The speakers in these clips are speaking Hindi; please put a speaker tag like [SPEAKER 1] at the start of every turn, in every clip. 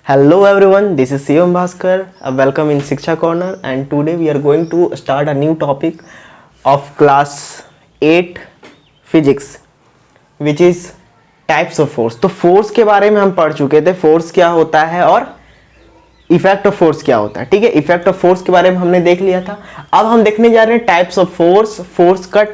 [SPEAKER 1] Hello everyone, this is Shivam Bhaskar. Welcome in Shiksha Corner, and today we are going to start a new topic of class 8 physics, which is types of force. तो force के बारे में हम पढ़ चुके थे, force क्या होता है और इफेक्ट ऑफ फोर्स क्या होता है। ठीक है, इफेक्ट ऑफ फोर्स के बारे में हमने देख लिया था। अब हम देखने जा रहे हैं टाइप्स ऑफ फोर्स, फोर्स का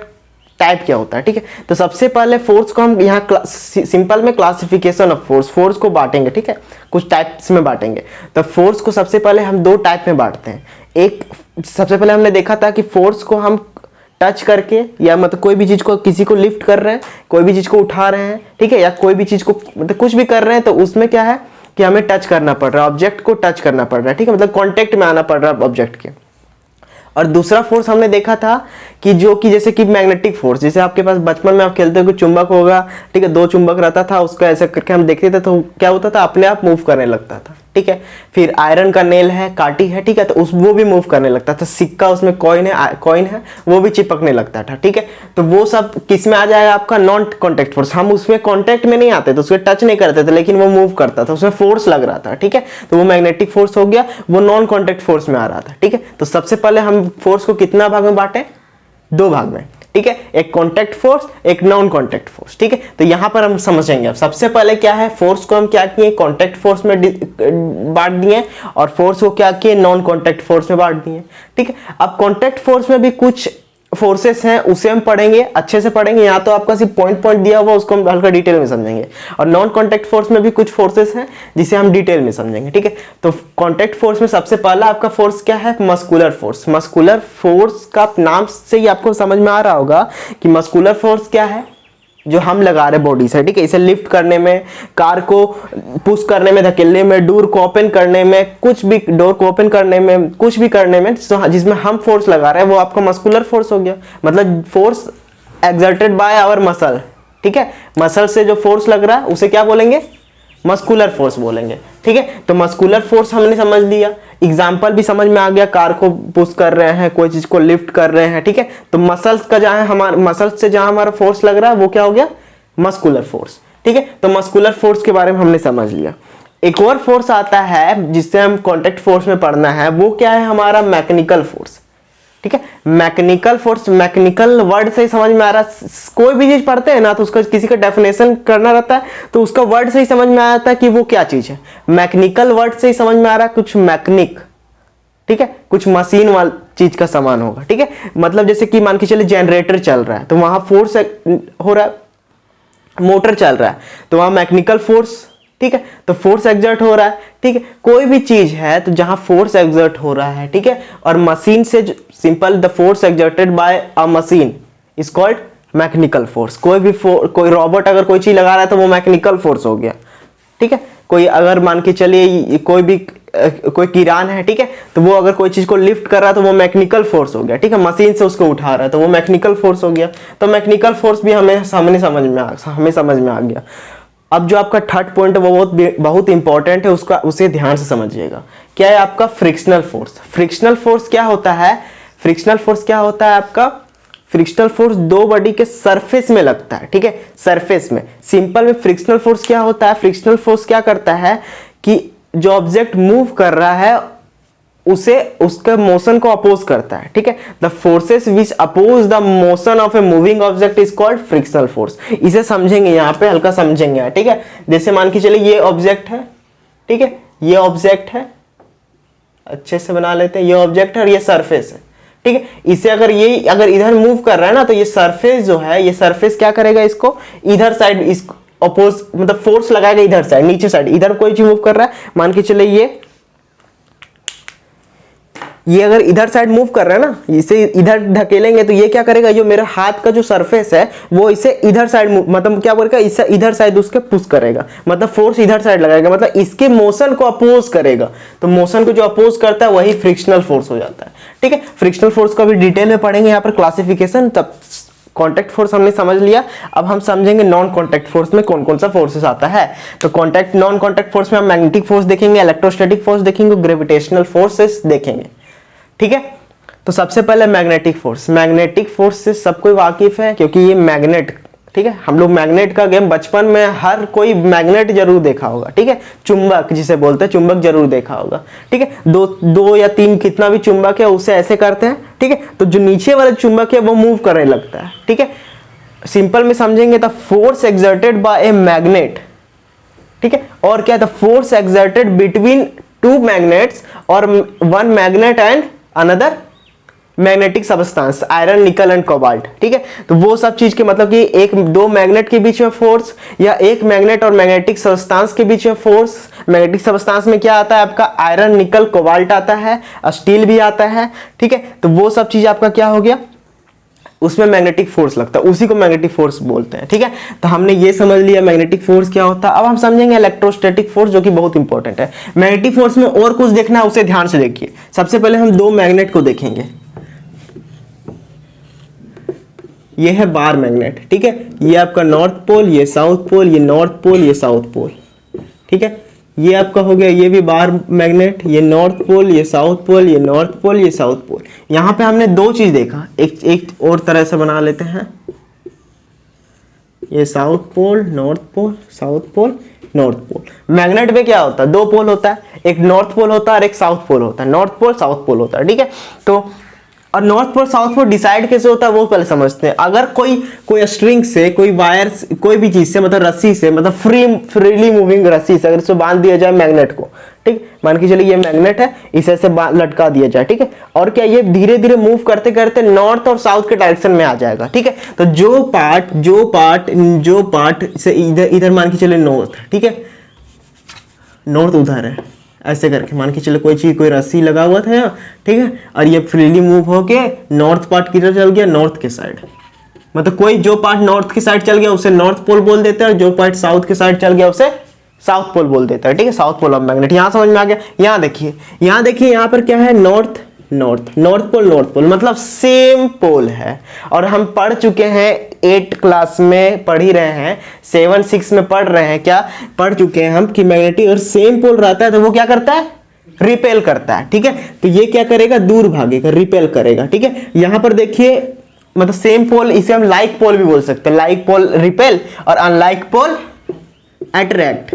[SPEAKER 1] टाइप क्या होता है। ठीक है, तो सबसे पहले फोर्स को हम यहाँ सिंपल में क्लासिफिकेशन ऑफ फोर्स, फोर्स को बांटेंगे। ठीक है, कुछ टाइप्स में बांटेंगे। तो फोर्स को सबसे पहले हम दो टाइप में बांटते हैं। एक, सबसे पहले हमने देखा था कि फोर्स को हम टच करके या मतलब कोई भी चीज को, किसी को लिफ्ट कर रहे हैं, कोई भी चीज को उठा रहे हैं, ठीक है, या कोई भी चीज को मतलब कुछ भी कर रहे हैं, तो उसमें क्या है कि हमें टच करना पड़ रहा है, ऑब्जेक्ट को टच करना पड़ रहा है। ठीक है, मतलब कांटेक्ट में आना पड़ रहा है ऑब्जेक्ट के। और दूसरा फोर्स हमने देखा था कि जो कि जैसे कि मैग्नेटिक फोर्स, जैसे आपके पास बचपन में आप खेलते हो कि चुंबक होगा, ठीक है, दो चुंबक रहता था, उसको ऐसे करके हम देखते थे तो क्या होता था, अपने आप मूव करने लगता था। ठीक है, फिर आयरन का नेल है, काटी है, ठीक है, तो वो भी मूव करने लगता था। सिक्का, उसमें कॉइन है, वो भी चिपकने लगता था। ठीक है, तो वो सब किस में आ जाएगा, आपका नॉन कॉन्टेक्ट फोर्स। हम उसमें कॉन्टेक्ट में नहीं आते थे, उसमें टच नहीं करते थे, लेकिन वो मूव करता था, उसमें फोर्स लग रहा था। ठीक है, तो वो मैग्नेटिक फोर्स हो गया, वो नॉन कॉन्टेक्ट फोर्स में आ रहा था। ठीक है, तो सबसे पहले हम फोर्स को कितना भाग में बांटे, दो भाग में। ठीक है, एक कॉन्टेक्ट फोर्स, एक नॉन कॉन्टेक्ट फोर्स। ठीक है, तो यहां पर हम समझेंगे। अब सबसे पहले क्या है, फोर्स को हम क्या किए, कॉन्टेक्ट फोर्स में बांट दिए, और फोर्स को क्या किए, नॉन कॉन्टेक्ट फोर्स में बांट दिए। ठीक है, अब कॉन्टेक्ट फोर्स में भी कुछ फोर्सेस हैं, उसे हम पढ़ेंगे, अच्छे से पढ़ेंगे। यहाँ तो आपका सिर्फ पॉइंट पॉइंट दिया हुआ, उसको हम हल्का डिटेल में समझेंगे। और नॉन कॉन्टेक्ट फोर्स में भी कुछ फोर्सेस हैं जिसे हम डिटेल में समझेंगे। ठीक है, तो कॉन्टेक्ट फोर्स में सबसे पहला आपका फोर्स क्या है, मस्कुलर फोर्स। मस्कुलर फोर्स का नाम से ही आपको समझ में आ रहा होगा कि मस्कुलर फोर्स क्या है, जो हम लगा रहे बॉडी से। ठीक है, इसे लिफ्ट करने में, कार को पुश करने में, धकेलने में, डोर को ओपन करने में, कुछ भी, डोर को ओपन करने में, कुछ भी करने में, जिसमें हम फोर्स लगा रहे हैं वो आपका मस्कुलर फोर्स हो गया। मतलब force exerted by our muscle. ठीक है, मसल से जो फोर्स लग रहा है उसे क्या बोलेंगे, मस्कुलर फोर्स बोलेंगे। ठीक है, तो मस्कुलर फोर्स हमने समझ लिया, एग्जाम्पल भी समझ में आ गया, कार को पुश कर रहे हैं, कोई चीज को लिफ्ट कर रहे हैं। ठीक है, तो मसल्स का जहां हमारा, मसल्स से जहां हमारा फोर्स लग रहा है वो क्या हो गया, मस्कुलर फोर्स। ठीक है, तो मस्कुलर फोर्स के बारे में हमने समझ लिया। एक और फोर्स आता है जिससे हम कॉन्टेक्ट फोर्स में पढ़ना है, वो क्या है, हमारा मैकेनिकल फोर्स। ठीक है, मैकेनिकल फोर्स, मैकेनिकल वर्ड से ही समझ में आ रहा है। कोई भी चीज पढ़ते हैं ना तो उसका किसी का डेफिनेशन करना रहता है, तो उसका वर्ड से ही समझ में आ जाता है कि वो क्या चीज है। मैकेनिकल वर्ड से ही समझ में आ रहा है, कुछ मैकेनिक, ठीक है, कुछ मशीन वाली चीज का सामान होगा। ठीक है, मतलब जैसे कि मान के चले जनरेटर चल रहा है तो वहां फोर्स हो रहा है, मोटर चल रहा है तो वहां मैकेनिकल फोर्स, ठीक है, तो फोर्स एक्सर्ट हो रहा है। ठीक है, कोई भी चीज है तो जहां फोर्स एक्सर्ट हो रहा है, ठीक है, और मशीन से, simple, the force exerted bye a machine is called mechanical force. कोई रोबोट अगर कोई चीज लगा रहा है तो वो मैकेनिकल फोर्स हो गया। ठीक है, कोई अगर मान के चलिए कोई किरान है, ठीक है, तो वो अगर कोई चीज को लिफ्ट कर रहा है तो वो मैकेनिकल फोर्स हो गया। ठीक है, मशीन से उसको उठा रहा है तो वो मैकेनिकल फोर्स हो गया। तो मैकेनिकल फोर्स भी हमें समझ में आ गया। अब जो आपका थर्ड पॉइंट है वो बहुत इंपॉर्टेंट है, उसे ध्यान से समझिएगा। क्या है आपका फ्रिक्शनल फोर्स। फ्रिक्शनल फोर्स क्या होता है, फ्रिक्शनल फोर्स क्या होता है आपका, फ्रिक्शनल फोर्स दो बॉडी के सरफेस में लगता है। ठीक है, सरफेस में, सिंपल में फ्रिक्शनल फोर्स क्या होता है, फ्रिक्शनल फोर्स क्या करता है कि जो ऑब्जेक्ट मूव कर रहा है उसे, उसके मोशन को अपोज करता है। ठीक है, the forces which oppose the motion of a moving object is called frictional force. इसे समझेंगे, यहाँ पे हल्का समझेंगे। ठीक है, जैसे मान के चलिए ये ऑब्जेक्ट है, ठीक है, ये ऑब्जेक्ट है, अच्छे से बना लेते हैं, ये ऑब्जेक्ट है और ये सरफेस है। ठीक है, इसे अगर इधर मूव कर रहा है ना तो ये सरफेस जो है, ये सरफेस क्या करेगा, इसको इधर साइड, इसको अपोज, मतलब फोर्स लगाएगा इधर साइड, नीचे साइड, इधर कोई चीज मूव कर रहा है, मान के चलिए ये अगर इधर साइड मूव कर रहा है ना, इसे इधर ढकेलेंगे तो ये क्या करेगा, जो मेरा हाथ का जो सरफेस है वो इसे इधर साइड, मतलब क्या बोलेगा, इसे इधर साइड उसके पुश करेगा, मतलब फोर्स इधर साइड लगाएगा, मतलब इसके मोशन को अपोज करेगा। तो मोशन को जो अपोज करता है वही फ्रिक्शनल फोर्स हो जाता है। ठीक है, फ्रिक्शनल फोर्स को भी डिटेल में पढ़ेंगे यहाँ पर, क्लासिफिकेशन। तब कॉन्टैक्ट फोर्स हमने समझ लिया, अब हम समझेंगे नॉन कॉन्टैक्ट फोर्स में कौन कौन सा फोर्सेस आता है। तो नॉन कॉन्टैक्ट फोर्स में हम मैग्नेटिक फोर्स देखेंगे, इलेक्ट्रोस्टैटिक फोर्स देखेंगे, ग्रेविटेशनल फोर्सेस देखेंगे। ठीक है, तो सबसे पहले मैग्नेटिक फोर्स। मैग्नेटिक फोर्स से सब कोई वाकिफ है क्योंकि ये मैग्नेट ठीक है, हम लोग मैग्नेट का गेम बचपन में हर कोई मैग्नेट जरूर देखा होगा, ठीक है, चुंबक जिसे बोलते हैं चुंबक जरूर देखा होगा, ठीक है, दो या तीन कितना भी चुंबक है उसे ऐसे करते हैं, ठीक है, तो जो नीचे वाला चुंबक है वो मूव करने लगता है, ठीक है। सिंपल में समझेंगे तो force exerted by a magnet, ठीक है, और क्या था, force exerted between two magnets और one magnet and another magnetic substance, iron, nickel and cobalt, ठीक है। तो वो सब चीज के मतलब कि एक दो मैग्नेट के बीच में फोर्स या एक मैग्नेट और मैग्नेटिक सबस्टेंस के बीच में फोर्स। मैग्नेटिक सबस्टेंस में क्या आता है आपका, आयरन, निकल, कोबाल्ट आता है, स्टील भी आता है, ठीक है। तो वो सब चीज आपका क्या हो गया, उसमें मैग्नेटिक फोर्स लगता है, उसी को मैग्नेटिक फोर्स बोलते हैं, ठीक है। तो हमने ये समझ लिया मैग्नेटिक फोर्स क्या होता है। अब हम समझेंगे इलेक्ट्रोस्टैटिक फोर्स, जो कि बहुत इंपॉर्टेंट है। मैग्नेटिक फोर्स में और कुछ देखना है उसे ध्यान से देखिए। सबसे पहले हम दो मैग्नेट को देखेंगे, ये है बार मैग्नेट, ठीक है, ये आपका नॉर्थ पोल, ये साउथ पोल, ये नॉर्थ पोल, ये साउथ पोल, ठीक है। ये आपका हो गया, ये भी बार मैग्नेट, ये नॉर्थ पोल, ये साउथ पोल, ये नॉर्थ पोल, ये साउथ पोल। यहां पे हमने दो चीज देखा, एक और तरह से बना लेते हैं, ये south pole, north pole, south pole, north pole. Magnet में क्या होता है, दो पोल होता है, एक नॉर्थ पोल होता है और एक साउथ पोल होता है, नॉर्थ पोल साउथ पोल होता है, ठीक है। तो और north pole south pole decide कैसे होता है वो पहले समझते हैं। अगर कोई स्ट्रिंग से, कोई वायर, कोई भी चीज से, मतलब रस्सी से, मतलब फ्रीली मूविंग रस्सी से अगर इसको बांध दिया जाए मैग्नेट को, ठीक, मान के चलिए ये मैग्नेट है, इसे से लटका दिया जाए, ठीक है, और क्या ये धीरे धीरे मूव करते करते नॉर्थ और साउथ के डायरेक्शन में आ जाएगा, ठीक है। तो जो पार्ट से इधर मान के चले नॉर्थ, ठीक है, नॉर्थ उधर है, ऐसे करके मान के चले कोई रस्सी लगा हुआ था यहाँ, ठीक है, और ये फ्रीली मूव होके नॉर्थ पार्ट किधर चल गया, नॉर्थ के साइड। मतलब कोई जो पार्ट नॉर्थ की साइड चल गया उसे नॉर्थ पोल बोल देते हैं, और जो पार्ट साउथ की साइड चल गया उसे साउथ पोल बोल देता है, ठीक है, साउथ पोल ऑफ मैग्नेट। यहां समझ में आ गया। यहाँ देखिए यहाँ पर क्या है, नॉर्थ पोल मतलब सेम पोल है। और हम पढ़ चुके हैं 8 क्लास में, पढ़ ही रहे हैं, 7 6 में पढ़ रहे हैं, क्या पढ़ चुके हैं हम कि मैग्नेटिक और सेम पोल रहता है तो वो क्या करता है, रिपेल करता है, ठीक है। तो ये क्या करेगा, दूर भागेगा, रिपेल करेगा, ठीक है। यहां पर देखिए मतलब सेम पोल, इसे हम लाइक पोल भी बोल सकते हैं, लाइक पोल रिपेल और अनलाइक पोल अट्रैक्ट,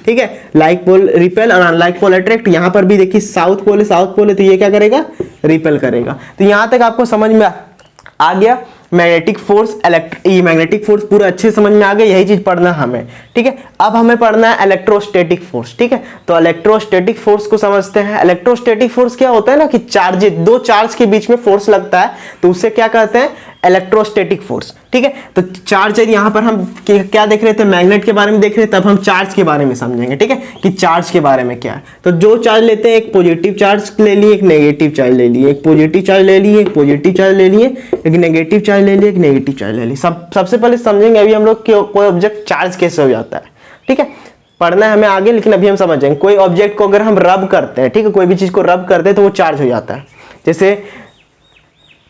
[SPEAKER 1] ठीक है, लाइक पोल रिपेल और अनलाइक पोल अट्रैक्ट। यहां पर भी देखिए साउथ पोल है तो ये क्या करेगा, रिपेल करेगा। तो यहां तक आपको समझ में आ गया मैग्नेटिक फोर्स, मैग्नेटिक फोर्स पूरा अच्छे समझ में आ गया, यही चीज पढ़ना हमें, ठीक है। अब हमें पढ़ना है इलेक्ट्रोस्टैटिक फोर्स, ठीक है। तो इलेक्ट्रोस्टैटिक फोर्स को समझते हैं। इलेक्ट्रोस्टैटिक फोर्स क्या होता है ना कि दो चार्ज के बीच में फोर्स लगता है तो उससे क्या कहते हैं, इलेक्ट्रोस्टैटिक फोर्स, ठीक है। तो चार्जर, यहां पर हम क्या देख रहे थे, मैग्नेट के बारे में देख रहे थे, तब हम चार्ज के बारे में समझेंगे, ठीक है, कि चार्ज के बारे में क्या है। तो जो चार्ज लेते हैं, एक पॉजिटिव चार्ज ले लिए, एक नेगेटिव चार्ज ले लिए, एक पॉजिटिव चार्ज ले लिए, एक पॉजिटिव चार्ज ले लिए, एक नेगेटिव चार्ज ले लिए, एक नेगेटिव चार्ज ले लिए। सबसे पहले समझेंगे अभी हम लोग कि कोई ऑब्जेक्ट चार्ज कैसे हो जाता है, ठीक है, पढ़ना है हमें आगे, लेकिन अभी हम समझेंगे। कोई ऑब्जेक्ट को अगर हम रब करते हैं, ठीक है, कोई भी चीज को रब करते हैं तो वो चार्ज हो जाता है।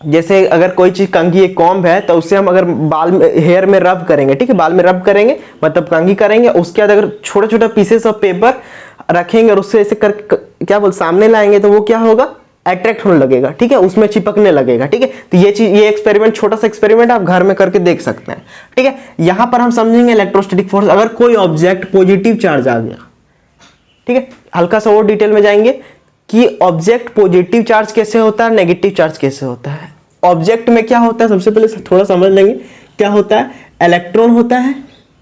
[SPEAKER 1] जैसे अगर कोई चीज कंघी, एक कॉम्ब है, तो उससे हम अगर बाल में, हेयर में रब करेंगे, ठीक है, बाल में रब करेंगे मतलब कंघी करेंगे, उसके बाद अगर छोटे छोटे पीसेस ऑफ पेपर रखेंगे और उससे ऐसे कर क्या बोल सामने लाएंगे तो वो क्या होगा, अट्रैक्ट होने लगेगा, ठीक है, उसमें चिपकने लगेगा, ठीक है। तो ये एक्सपेरिमेंट, छोटा सा एक्सपेरिमेंट आप घर में करके देख सकते हैं, ठीक है। यहां पर हम समझेंगे इलेक्ट्रोस्टैटिक फोर्स। अगर कोई ऑब्जेक्ट पॉजिटिव चार्ज आ गया, ठीक है, हल्का सा और डिटेल में जाएंगे कि ऑब्जेक्ट पॉजिटिव चार्ज कैसे होता है, नेगेटिव चार्ज कैसे होता है। ऑब्जेक्ट में क्या होता है, सबसे पहले थोड़ा समझ लेंगे क्या होता है। इलेक्ट्रॉन होता है,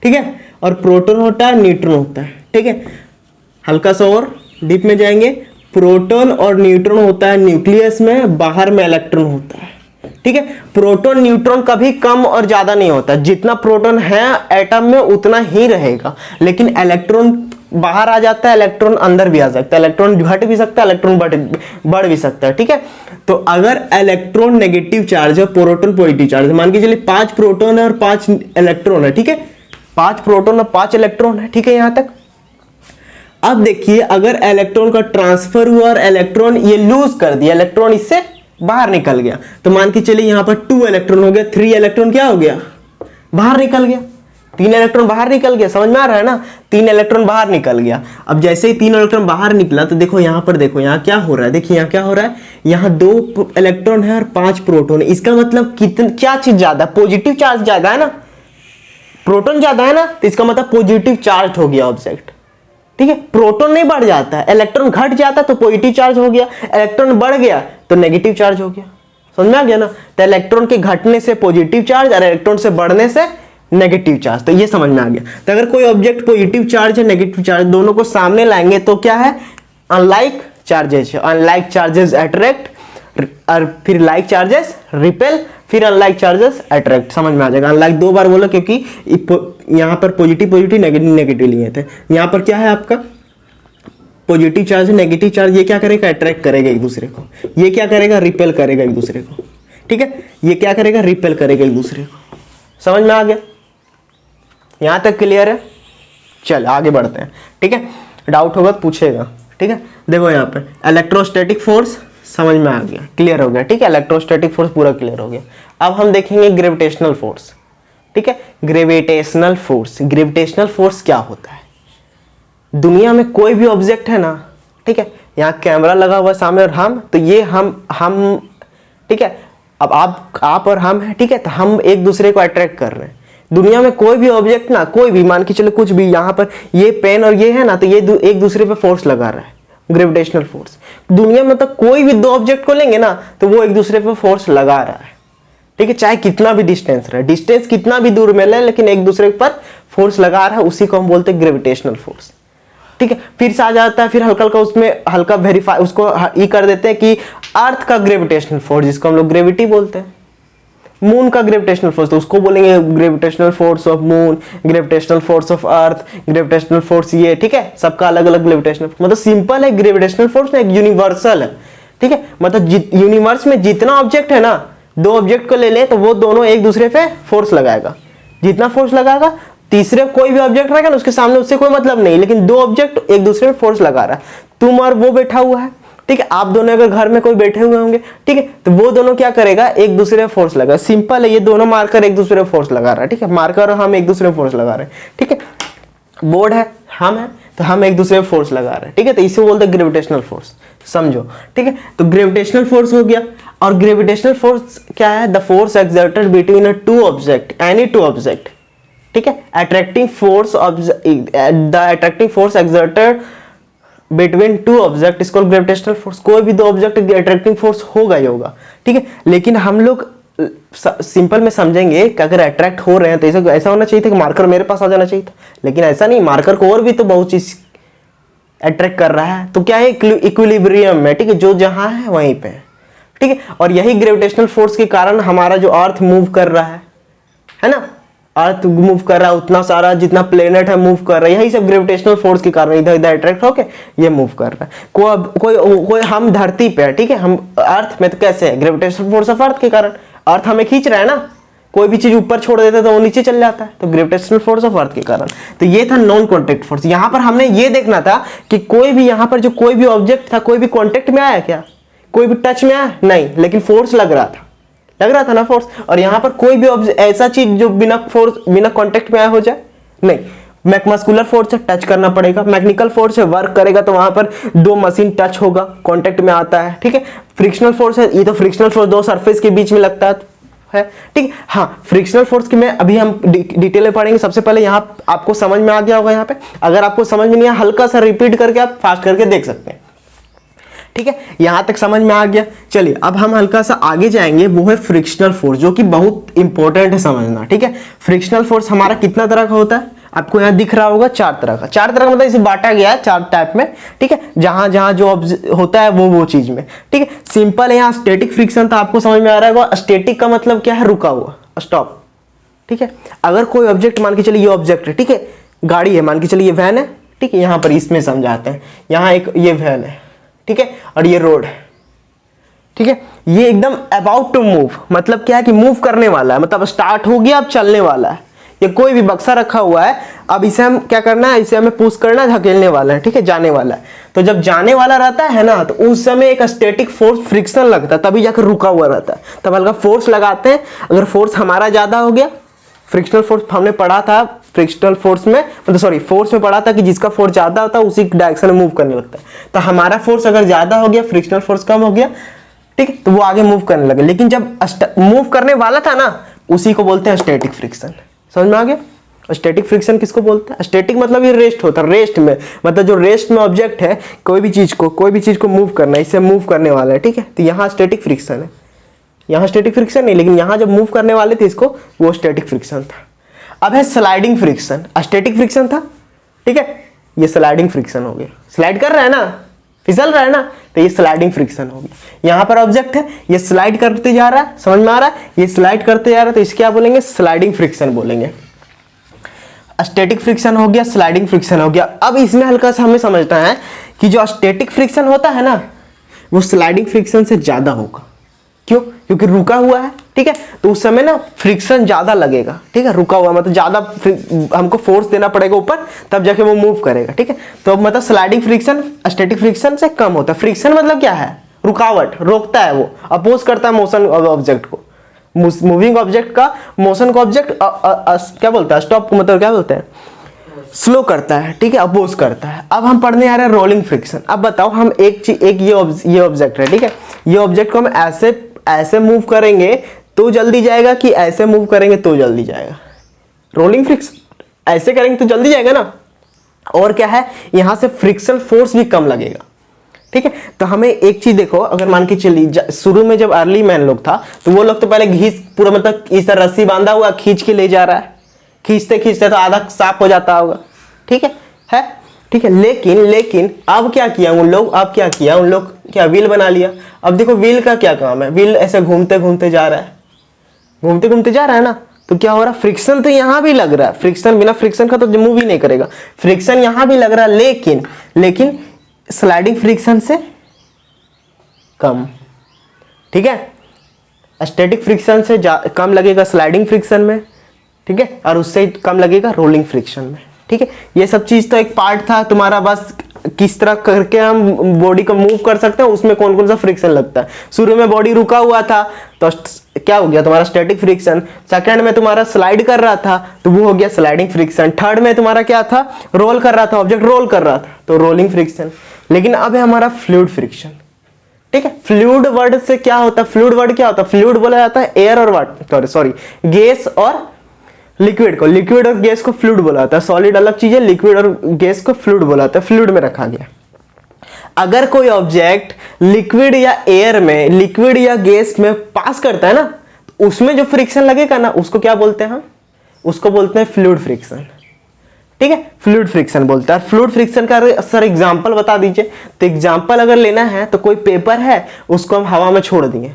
[SPEAKER 1] ठीक है, और प्रोटॉन होता है, न्यूट्रॉन होता है, ठीक है। हल्का सा और डीप में जाएंगे, प्रोटॉन और न्यूट्रॉन होता है न्यूक्लियस में, बाहर में इलेक्ट्रॉन होता है, ठीक है। प्रोटॉन न्यूट्रॉन कभी कम और ज्यादा नहीं होता, जितना प्रोटॉन है एटम में उतना ही रहेगा, लेकिन इलेक्ट्रॉन बाहर आ जाता है, इलेक्ट्रॉन अंदर भी आ सकता है, इलेक्ट्रॉन घट भी सकता है, इलेक्ट्रॉन बढ़ भी सकता है, ठीक है। तो अगर इलेक्ट्रॉन नेगेटिव चार्ज है, प्रोटॉन पॉजिटिव चार्ज है, मान के चलिए 5 प्रोटॉन है और 5 इलेक्ट्रॉन है, ठीक है, 5 प्रोटॉन और 5 इलेक्ट्रॉन है, ठीक है, यहां तक। अब देखिए अगर इलेक्ट्रॉन का ट्रांसफर हुआ और इलेक्ट्रॉन ये लूज कर दिया, इलेक्ट्रॉन इससे बाहर निकल गया, तो मान के चलिए यहां पर 2 इलेक्ट्रॉन हो गया, 3 इलेक्ट्रॉन क्या हो गया, बाहर निकल गया, 3 इलेक्ट्रॉन बाहर निकल गया, समझ में आ रहा है ना, 3 इलेक्ट्रॉन बाहर निकल गया। अब जैसे ही 3 इलेक्ट्रॉन बाहर निकला तो देखो यहां पर, देखो यहां क्या हो रहा है, देखिए यहां क्या हो रहा है, यहां 2 इलेक्ट्रॉन है और 5 प्रोटॉन है। इसका मतलब क्या चीज ज्यादा, पॉजिटिव चार्ज ज्यादा है ना, प्रोटॉन ज्यादा है ना, तो इसका मतलब पॉजिटिव चार्ज हो गया ऑब्जेक्ट, ठीक है। प्रोटॉन नहीं बढ़ जाता है, इलेक्ट्रॉन घट जाता है तो पॉजिटिव चार्ज हो गया, इलेक्ट्रॉन बढ़ गया तो नेगेटिव चार्ज हो गया। समझ में आ गया ना? तो इलेक्ट्रॉन के घटने से पॉजिटिव चार्ज और इलेक्ट्रॉन से बढ़ने से नेगेटिव चार्ज, तो ये समझ में आ गया। तो अगर कोई ऑब्जेक्ट पॉजिटिव चार्ज है नेगेटिव चार्ज दोनों को सामने लाएंगे तो क्या है, अनलाइक चार्जेस है। अनलाइक चार्जेस अट्रैक्ट और फिर लाइक चार्जेस रिपेल, फिर अनलाइक चार्जेस अट्रैक्ट। समझ में आ जाएगा। अनलाइक दो बार बोला क्योंकि यहाँ पर पॉजिटिव पॉजिटिव नेगेटिव नेगेटिव लिए थे। यहाँ पर क्या है आपका पॉजिटिव चार्ज नेगेटिव चार्ज, ये क्या करेगा अट्रैक्ट करेगा एक दूसरे को, ये क्या करेगा रिपेल करेगा एक दूसरे को, ठीक है। ये क्या करेगा रिपेल करेगा एक दूसरे को। समझ में आ गया? यहां तक क्लियर है? चल आगे बढ़ते हैं, ठीक है। डाउट होगा तो पूछेगा, ठीक है। देखो यहाँ पे इलेक्ट्रोस्टैटिक फोर्स समझ में आ गया, क्लियर हो गया, ठीक है। इलेक्ट्रोस्टैटिक फोर्स पूरा क्लियर हो गया। अब हम देखेंगे ग्रेविटेशनल फोर्स, ठीक है। ग्रेविटेशनल फोर्स, ग्रेविटेशनल फोर्स क्या होता है? दुनिया में कोई भी ऑब्जेक्ट है ना, ठीक है, यहाँ कैमरा लगा हुआ सामने और हम, तो ये हम ठीक है। अब आप और हम है, ठीक है, तो हम एक दूसरे को अट्रैक्ट कर रहे हैं। दुनिया में कोई भी ऑब्जेक्ट ना, कोई भी मान के चलो कुछ भी, यहाँ पर ये पेन और ये है ना, तो ये एक दूसरे पे फोर्स लगा रहा है, ग्रेविटेशनल फोर्स। दुनिया में तो कोई भी दो ऑब्जेक्ट को लेंगे ना तो वो एक दूसरे पे फोर्स लगा रहा है, ठीक है। चाहे कितना भी डिस्टेंस रहे, डिस्टेंस कितना भी दूर में ले, लेकिन एक दूसरे पर फोर्स लगा रहा है, उसी को हम बोलते हैं ग्रेविटेशनल फोर्स, ठीक है। फिर से आ जाता है, फिर हल्का हल्का उसमें हल्का वेरीफाई उसको ये कर देते हैं कि अर्थ का ग्रेविटेशनल फोर्स, जिसको हम लोग ग्रेविटी बोलते हैं, मून का ग्रेविटेशनल फोर्स, तो उसको बोलेंगे gravitational force of moon, gravitational force of earth, gravitational force ये, ठीक है। सबका अलग अलग ग्रेविटेशनल, मतलब सिंपल है ग्रेविटेशनल फोर्स ना, एक यूनिवर्सल है, ठीक है। मतलब यूनिवर्स में जितना ऑब्जेक्ट है ना, दो ऑब्जेक्ट को ले ले तो वो दोनों एक दूसरे पे फोर्स लगाएगा। जितना फोर्स लगाएगा, तीसरे कोई भी ऑब्जेक्ट रहेगा ना उसके सामने उससे कोई मतलब नहीं, लेकिन दो ऑब्जेक्ट एक दूसरे पे फोर्स लगा रहा है। तुम और वो बैठा हुआ है, ठीक है, आप दोनों अगर घर में कोई बैठे हुए होंगे, ठीक है, तो वो दोनों क्या करेगा एक दूसरे पे फोर्स लगा। सिंपल है, ये दोनों मार्कर एक दूसरे पे फोर्स लगा रहा है, ठीक है। मार्कर और हम एक दूसरे पे फोर्स लगा रहे हैं, ठीक है। बोर्ड है, हम है, तो हम एक दूसरे पे फोर्स लगा रहे हैं, ठीक है। तो इसे बोलते हैं ग्रेविटेशनल फोर्स, समझो, ठीक है। तो ग्रेविटेशनल फोर्स हो गया। और ग्रेविटेशनल फोर्स क्या है? The force exerted between to object, any two object, ठीक है। Attracting force the attracting force exerted between to object is called gravitational force. कोई भी दो ऑब्जेक्ट अट्रैक्टिंग फोर्स होगा ही होगा, ठीक है। लेकिन हम लोग सिंपल में समझेंगे कि अगर अट्रैक्ट हो रहे हैं तो ऐसा होना चाहिए था कि मार्कर मेरे पास आ जाना चाहिए था, लेकिन ऐसा नहीं, मार्कर को और भी तो बहुत चीज अट्रैक्ट कर रहा है। तो क्या है? इक्विलिब्रियम में, ठीक है, जो जहां है वहीं पे, ठीक है। और यही ग्रेविटेशनल फोर्स के कारण हमारा जो अर्थ मूव कर रहा है ना, अर्थ मूव कर रहा है, उतना सारा जितना प्लेनेट है मूव कर रहा है, यही सब ग्रेविटेशनल फोर्स के कारण इधर इधर अट्रैक्ट होके ये मूव कर रहा है। कोई हम धरती पे है, ठीक है, हम अर्थ में, तो कैसे है? ग्रेविटेशनल फोर्स ऑफ अर्थ के कारण अर्थ हमें खींच रहा है ना। कोई भी चीज ऊपर छोड़ देता है तो वो नीचे चल जाता है, तो ग्रेविटेशनल फोर्स ऑफ अर्थ के कारण। तो ये था नॉन कॉन्टेक्ट फोर्स। यहां पर हमने ये देखना था कि कोई भी यहां पर जो कोई भी ऑब्जेक्ट था, कोई भी कॉन्टेक्ट में आया क्या? कोई भी टच में आया नहीं, लेकिन फोर्स लग रहा था ना फोर्स। और यहां पर कोई भी ऐसा चीज जो बिना फोर्स बिना कांटेक्ट में आया हो जाए नहीं। मस्कुलर फोर्स है, टच करना पड़ेगा। मैकेनिकल फोर्स है, वर्क करेगा तो वहां पर दो मशीन टच होगा, कांटेक्ट में आता है, ठीक है। फ्रिक्शनल फोर्स है, ये तो फ्रिक्शनल फोर्स दो सरफेस के बीच में लगता है, ठीक है। हाँ, फ्रिक्शनल फोर्स की मैं अभी हम डिटेल में पढ़ेंगे। सबसे पहले यहाँ आपको समझ में आ गया होगा। यहाँ पे अगर आपको समझ में नहीं आया, हल्का सा रिपीट करके आप फास्ट करके देख सकते हैं, ठीक है। यहां तक समझ में आ गया। चलिए अब हम हल्का सा आगे जाएंगे, वो है फ्रिक्शनल फोर्स, जो कि बहुत इंपॉर्टेंट है समझना, ठीक है। फ्रिक्शनल फोर्स हमारा कितना तरह का होता है? आपको यहाँ दिख रहा होगा 4 तरह का। 4 तरह का मतलब इसे बांटा गया है 4 टाइप में, ठीक है। जहां जहां जो होता है वो चीज में, ठीक है। सिंपल है, यहाँ स्टैटिक फ्रिक्शन था, आपको समझ में आ रहा होगा। स्टैटिक का मतलब क्या है? रुका हुआ, स्टॉप, ठीक है। अगर कोई ऑब्जेक्ट मान के चलिए ये ऑब्जेक्ट है, ठीक है, गाड़ी है, मान के चलिए ये वैन है, ठीक है। यहाँ पर इसमें समझाते हैं, यहाँ एक ये वैन है, ठीक है, और ये रोड है, ठीक है। ये एकदम अबाउट टू मूव, मतलब क्या है कि मूव करने वाला है, मतलब स्टार्ट हो गया, अब चलने वाला है। ये कोई भी बक्सा रखा हुआ है, अब इसे हम क्या करना है? इसे हमें पुश करना है, धकेलने वाला है, ठीक है, जाने वाला है। तो जब जाने वाला रहता है ना, तो उस समय एक स्टैटिक फोर्स फ्रिक्शन लगता है, तभी जाकर रुका हुआ रहता है। तब हल्का फोर्स लगाते हैं। अगर फोर्स हमारा ज्यादा हो गया, फ्रिक्शनल फोर्स हमने पढ़ा था, फ्रिक्शनल फोर्स में मतलब सॉरी फोर्स में पढ़ा था कि जिसका फोर्स ज्यादा होता है उसी डायरेक्शन में मूव करने लगता है। तो हमारा फोर्स अगर ज्यादा हो गया, फ्रिक्शनल फोर्स कम हो गया, ठीक है, तो वो आगे मूव करने लगे। लेकिन जब मूव करने वाला था ना, उसी को बोलते हैं स्टैटिक फ्रिक्शन। समझ में आ गया? स्टैटिक फ्रिक्शन किसको बोलते हैं? स्टैटिक मतलब ये रेस्ट होता है, रेस्ट में मतलब जो रेस्ट में ऑब्जेक्ट है, कोई भी चीज को मूव करना है, इसे मूव करने वाला है, ठीक है, तो यहाँ स्टैटिक फ्रिक्शन है। यहाँ स्टैटिक फ्रिक्शन नहीं, लेकिन यहाँ जब मूव करने वाले थे इसको, वो स्टैटिक फ्रिक्शन था। अब है स्लाइडिंग फ्रिक्शन। स्टैटिक फ्रिक्शन था, ठीक है, ये स्लाइडिंग फ्रिक्शन हो गया। स्लाइड कर रहा है ना, फिसल रहा है ना, तो ये स्लाइडिंग फ्रिक्शन हो गया। यहाँ पर ऑब्जेक्ट है, ये स्लाइड करते जा रहा है, समझ में आ रहा है, ये स्लाइड करते जा रहा है, तो इसके क्या बोलेंगे? स्लाइडिंग फ्रिक्शन बोलेंगे। स्टैटिक फ्रिक्शन हो गया, स्लाइडिंग फ्रिक्शन हो गया। अब इसमें हल्का सा हमें समझना है कि जो स्टैटिक फ्रिक्शन होता है ना, वो स्लाइडिंग फ्रिक्शन से ज्यादा होगा। क्यों? क्योंकि रुका हुआ है, ठीक है, तो उस समय ना फ्रिक्शन ज्यादा लगेगा, ठीक है, रुका हुआ मतलब ज्यादा हमको फोर्स देना पड़ेगा ऊपर, तब जाके वो मूव करेगा, ठीक है। तो मतलब स्लाइडिंग फ्रिक्शन स्टैटिक फ्रिक्शन से कम होता है। फ्रिक्शन मतलब क्या है? रुकावट, रोकता है, वो अपोज करता है मोशन ऑब्जेक्ट को, मूविंग ऑब्जेक्ट का मोशन को ऑब्जेक्ट क्या बोलता है? स्टॉप, मतलब क्या बोलते हैं? स्लो करता है, ठीक है, अपोज करता है। अब हम पढ़ने आ रहे हैं रोलिंग फ्रिक्शन। अब बताओ, हम एक ये ऑब्जेक्ट है, ठीक है, ये ऑब्जेक्ट को हम ऐसे मूव करेंगे तो जल्दी जाएगा, कि ऐसे मूव करेंगे तो जल्दी जाएगा? रोलिंग फ्रिक्शन ऐसे करेंगे तो जल्दी जाएगा ना। और क्या है, यहां से फ्रिक्शन फोर्स भी कम लगेगा, ठीक है। तो हमें एक चीज देखो, अगर मान के चलिए शुरू में जब अर्ली मैन लोग था, तो वो लोग तो पहले घींच पूरा, मतलब इस तरह रस्सी बांधा हुआ खींच के ले जा रहा है, खींचते खींचते तो आधा साफ हो जाता होगा, ठीक है, ठीक है। लेकिन अब क्या किया उन लोग, क्या व्हील बना लिया। अब देखो व्हील का क्या काम है, व्हील ऐसे घूमते घूमते जा रहा है ना, तो क्या हो रहा है? फ्रिक्शन तो यहां भी लग रहा है, फ्रिक्शन, बिना फ्रिक्शन का तो मूव ही नहीं करेगा, फ्रिक्शन यहां भी लग रहा है, लेकिन स्लाइडिंग फ्रिक्शन से कम, ठीक है। स्टैटिक फ्रिक्शन से कम लगेगा स्लाइडिंग फ्रिक्शन में, ठीक है, और उससे कम लगेगा रोलिंग फ्रिक्शन में, ठीक है। ये सब चीज तो एक पार्ट था तुम्हारा, बस किस तरह करके हम बॉडी को मूव कर सकते हैं, उसमें कौन कौन सा फ्रिक्शन लगता है। शुरू में बॉडी रुका हुआ था तो क्या हो गया तुम्हारा? Static friction. सेकंड में तुम्हारा स्लाइड कर रहा था तो वो हो गया स्लाइडिंग फ्रिक्शन। थर्ड में तुम्हारा क्या था? रोल कर रहा था, ऑब्जेक्ट रोल कर रहा था, तो रोलिंग फ्रिक्शन। लेकिन अब है हमारा फ्लूइड फ्रिक्शन, ठीक है। फ्लूइड वर्ड से क्या होता है? फ्लूइड वर्ड क्या होता है? फ्लूइड बोला जाता है एयर और वाटर, गैस और लिक्विड को, लिक्विड और गैस को फ्लूइड बोला जाता है। सॉलिड अलग चीज है, लिक्विड और गैस को फ्लूइड बोला जाता है, फ्लूइड में रखा गया। अगर कोई ऑब्जेक्ट लिक्विड या एयर में, लिक्विड या गैस में पास करता है ना, तो उसमें जो फ्रिक्शन लगेगा ना, उसको क्या बोलते हैं हम? उसको बोलते हैं फ्लूइड फ्रिक्शन, ठीक है, फ्लूइड फ्रिक्शन बोलते हैं। फ्लूइड फ्रिक्शन का सर एग्जांपल बता दीजिए। तो एग्जांपल अगर लेना है तो कोई पेपर है, उसको हम हवा में छोड़ दिए,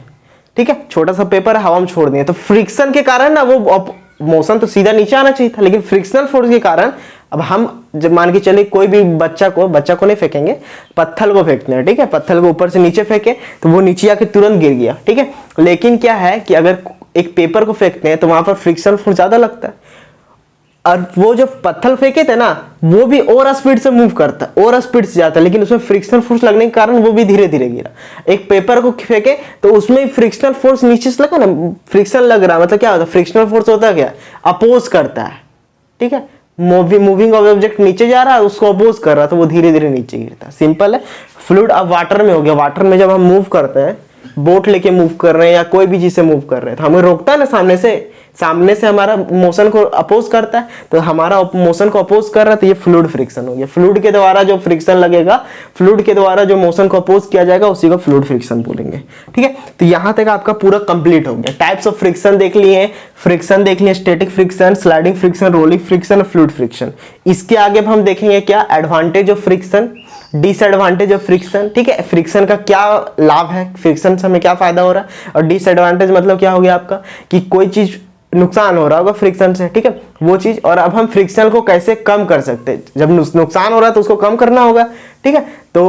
[SPEAKER 1] ठीक है, छोटा सा पेपर हवा में छोड़ दिए, तो फ्रिक्शन के कारण ना वो मोशन तो सीधा नीचे आना चाहिए था, लेकिन फ्रिक्शनल फोर्स के कारण अब हम जब मान के चलिए कोई भी बच्चा को नहीं फेंकेंगे, पत्थर को फेंकते हैं, ठीक है, पत्थर को ऊपर से नीचे फेंके तो वो नीचे आके तुरंत गिर गया, ठीक है। लेकिन क्या है कि अगर एक पेपर को फेंकते हैं तो वहां पर फ्रिक्शन फोर्स ज्यादा लगता है, और वो जो पत्थर फेंके थे ना, वो भी और स्पीड से मूव करता है, और स्पीड से जाता है, लेकिन उसमें फ्रिक्शनल फोर्स लगने के कारण वो भी धीरे धीरे गिरा। एक पेपर को फेंके तो उसमें फ्रिक्शनल फोर्स नीचे से लगा ना, फ्रिक्शन लग रहा, मतलब क्या होता है? फ्रिक्शनल फोर्स होता है क्या? अपोज करता है, ठीक है, मूविंग ऑब्जेक्ट नीचे जा रहा है, उसको अपोज कर रहा है, तो वो धीरे धीरे नीचे गिरता है, सिंपल है। फ्लूइड अब वाटर में हो गया। वाटर में जब हम मूव करते हैं, बोट लेके मूव कर रहे हैं या कोई भी चीज से मूव कर रहे हैं, तो हमें रोकता है ना सामने से हमारा मोशन को अपोज करता है, तो हमारा मोशन को अपोज कर रहा है, तो ये फ्लूइड फ्रिक्शन हो गया। फ्लूइड के द्वारा जो फ्रिक्शन लगेगा, फ्लूइड के द्वारा जो मोशन को अपोज किया जाएगा, उसी को फ्लूइड फ्रिक्शन बोलेंगे, ठीक है। तो यहां तक आपका पूरा कंप्लीट हो गया। टाइप्स ऑफ फ्रिक्शन देख लिए, static friction, sliding friction, rolling friction, fluid friction. इसके आगे हम देखेंगे क्या? Advantage of friction, disadvantage of friction, ठीक है, फ्रिक्शन का क्या लाभ है, फ्रिक्शन से हमें क्या फायदा हो रहा है, और डिसएडवांटेज मतलब क्या हो गया आपका कि कोई चीज नुकसान हो रहा होगा फ्रिक्शन से, ठीक है, वो चीज। और अब हम फ्रिक्शन को कैसे कम कर सकते हैं, जब नुकसान हो रहा है तो उसको कम करना होगा, ठीक है, तो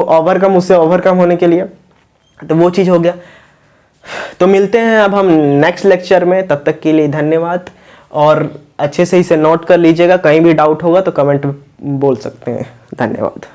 [SPEAKER 1] उससे ओवरकम होने के लिए, तो वो चीज हो गया। तो मिलते हैं अब हम नेक्स्ट लेक्चर में, तब तक के लिए धन्यवाद, और अच्छे से इसे नोट कर लीजिएगा। कहीं भी डाउट होगा तो कमेंट बोल सकते हैं। धन्यवाद।